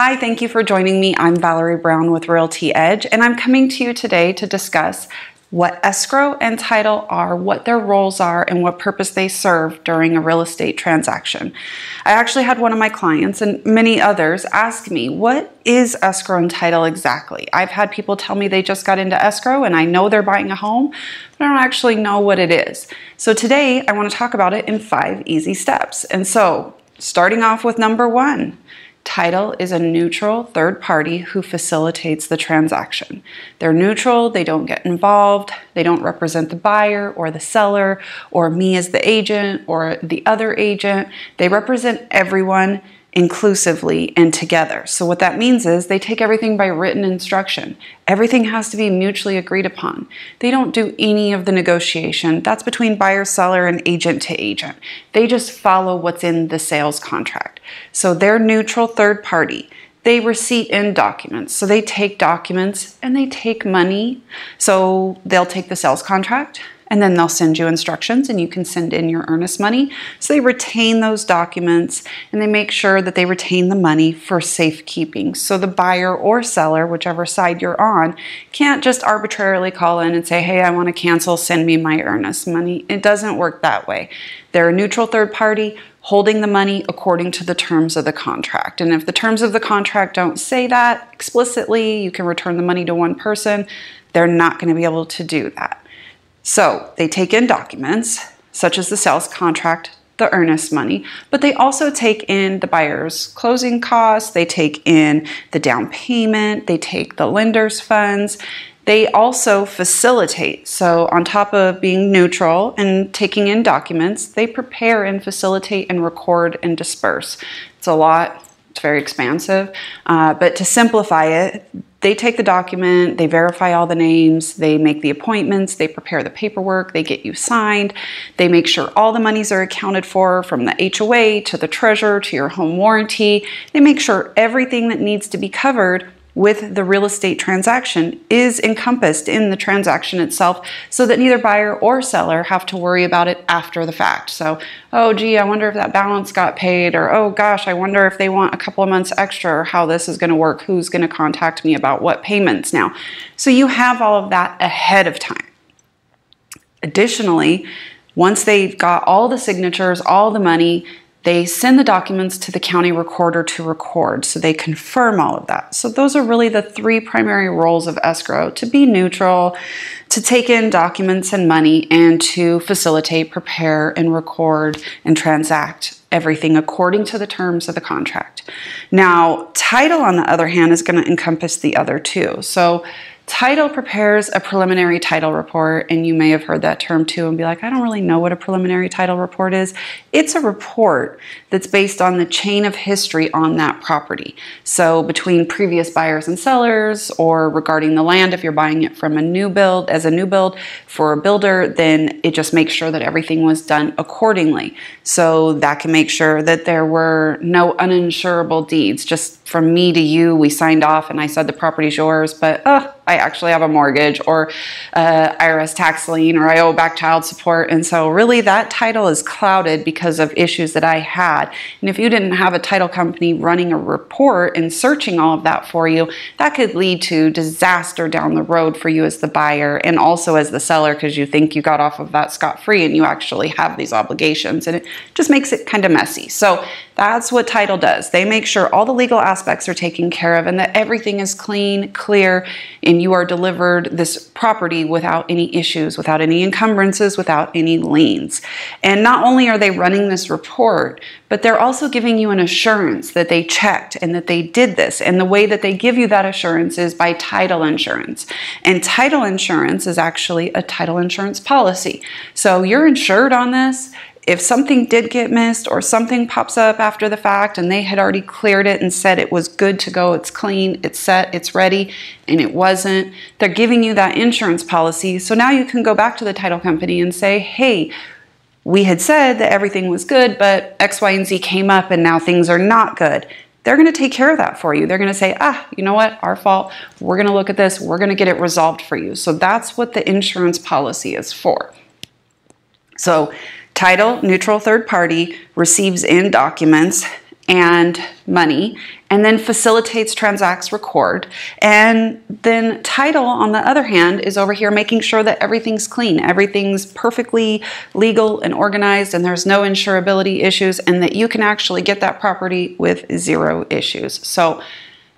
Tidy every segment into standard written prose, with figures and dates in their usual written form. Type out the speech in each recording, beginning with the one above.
Hi, thank you for joining me. I'm Valerie Brown with Realty Edge, and I'm coming to you today to discuss what escrow and title are, what their roles are, and what purpose they serve during a real estate transaction. I actually had one of my clients and many others ask me, what is escrow and title exactly? I've had people tell me they just got into escrow and I know they're buying a home, but I don't actually know what it is. So today I want to talk about it in 5 easy steps. And so starting off with number 1, title is a neutral third party who facilitates the transaction. They're neutral, they don't get involved, they don't represent the buyer or the seller or me as the agent or the other agent. They represent everyone inclusively and together. So what that means is they take everything by written instruction. Everything has to be mutually agreed upon. They don't do any of the negotiation. That's between buyer, seller, and agent to agent. They just follow what's in the sales contract. So they're neutral third party. They receipt in documents. So they take documents and they take money. So they'll take the sales contract and then they'll send you instructions and you can send in your earnest money. So they retain those documents and they make sure that they retain the money for safekeeping. So the buyer or seller, whichever side you're on, can't just arbitrarily call in and say, hey, I want to cancel, send me my earnest money. It doesn't work that way. They're a neutral third party holding the money according to the terms of the contract. And if the terms of the contract don't say that explicitly, you can return the money to one person, they're not going to be able to do that. So they take in documents such as the sales contract, the earnest money, but they also take in the buyer's closing costs, they take in the down payment, they take the lender's funds. They also facilitate. So on top of being neutral and taking in documents, they prepare and facilitate and record and disperse. It's a lot. It's very expansive. But to simplify it, they take the document, they verify all the names, they make the appointments, they prepare the paperwork, they get you signed, they make sure all the monies are accounted for from the HOA to the treasurer to your home warranty. They make sure everything that needs to be covered with the real estate transaction is encompassed in the transaction itself so that neither buyer or seller have to worry about it after the fact. So, oh gee, I wonder if that balance got paid, or oh gosh, I wonder if they want a couple of months extra, or how this is going to work, who's going to contact me about what payments now. So you have all of that ahead of time. Additionally, once they've got all the signatures, all the money, they send the documents to the county recorder to record, so they confirm all of that. So those are really the 3 primary roles of escrow: to be neutral, to take in documents and money, and to facilitate, prepare, and record and transact everything according to the terms of the contract. Now, title, on the other hand, is going to encompass the other 2. So title prepares a preliminary title report, and you may have heard that term too and be like, I don't really know what a preliminary title report is. It's a report that's based on the chain of history on that property. So between previous buyers and sellers, or regarding the land, if you're buying it from a new build, as a new build for a builder, then it just makes sure that everything was done accordingly. So that can make sure that there were no uninsurable deeds. Just from me to you, we signed off and I said the property's yours, but I actually have a mortgage or IRS tax lien, or I owe back child support. And so really that title is clouded because of issues that I had. And if you didn't have a title company running a report and searching all of that for you, that could lead to disaster down the road for you as the buyer and also as the seller, because you think you got off of that scot-free and you actually have these obligations, and it just makes it kind of messy. So that's what title does. They make sure all the legal aspects are taken care of and that everything is clean, clear, and you are delivered this property without any issues, without any encumbrances, without any liens. And not only are they running this report, but they're also giving you an assurance that they checked and that they did this. And the way that they give you that assurance is by title insurance. And title insurance is actually a title insurance policy. So you're insured on this. If something did get missed or something pops up after the fact and they had already cleared it and said it was good to go, it's clean, it's set, it's ready, and it wasn't, they're giving you that insurance policy. So now you can go back to the title company and say, hey, we had said that everything was good, but X, Y, and Z came up and now things are not good. They're going to take care of that for you. They're going to say, you know what, our fault. We're going to look at this. We're going to get it resolved for you. So that's what the insurance policy is for. So title, neutral third party, receives in documents and money, and then facilitates, transacts, record. And then title, on the other hand, is over here making sure that everything's clean, everything's perfectly legal and organized, and there's no insurability issues, and that you can actually get that property with 0 issues. So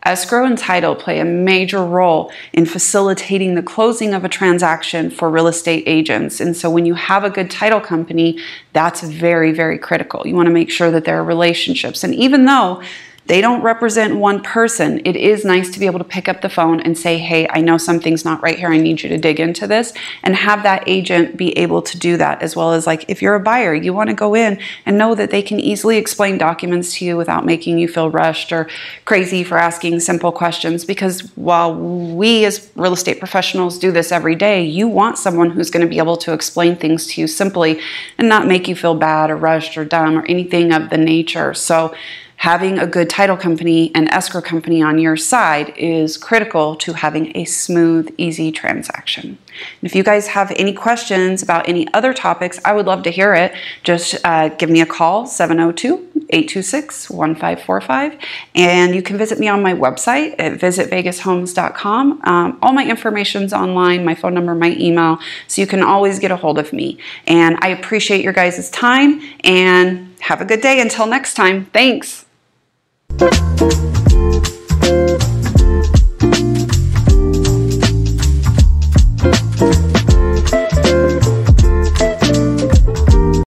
escrow and title play a major role in facilitating the closing of a transaction for real estate agents. And so when you have a good title company, that's very, very critical. You want to make sure that there are relationships. And even though they don't represent one person, it is nice to be able to pick up the phone and say, hey, I know something's not right here. I need you to dig into this, and have that agent be able to do that, as well as, like, if you're a buyer, you want to go in and know that they can easily explain documents to you without making you feel rushed or crazy for asking simple questions. Because while we as real estate professionals do this every day, you want someone who's going to be able to explain things to you simply and not make you feel bad or rushed or dumb or anything of the nature. So having a good title company and escrow company on your side is critical to having a smooth, easy transaction. And if you guys have any questions about any other topics, I would love to hear it. Just give me a call, 702-826-1545. And you can visit me on my website at visitvegashomes.com. All my information's online, my phone number, my email, so you can always get a hold of me. And I appreciate your guys' time, and have a good day. Until next time, thanks.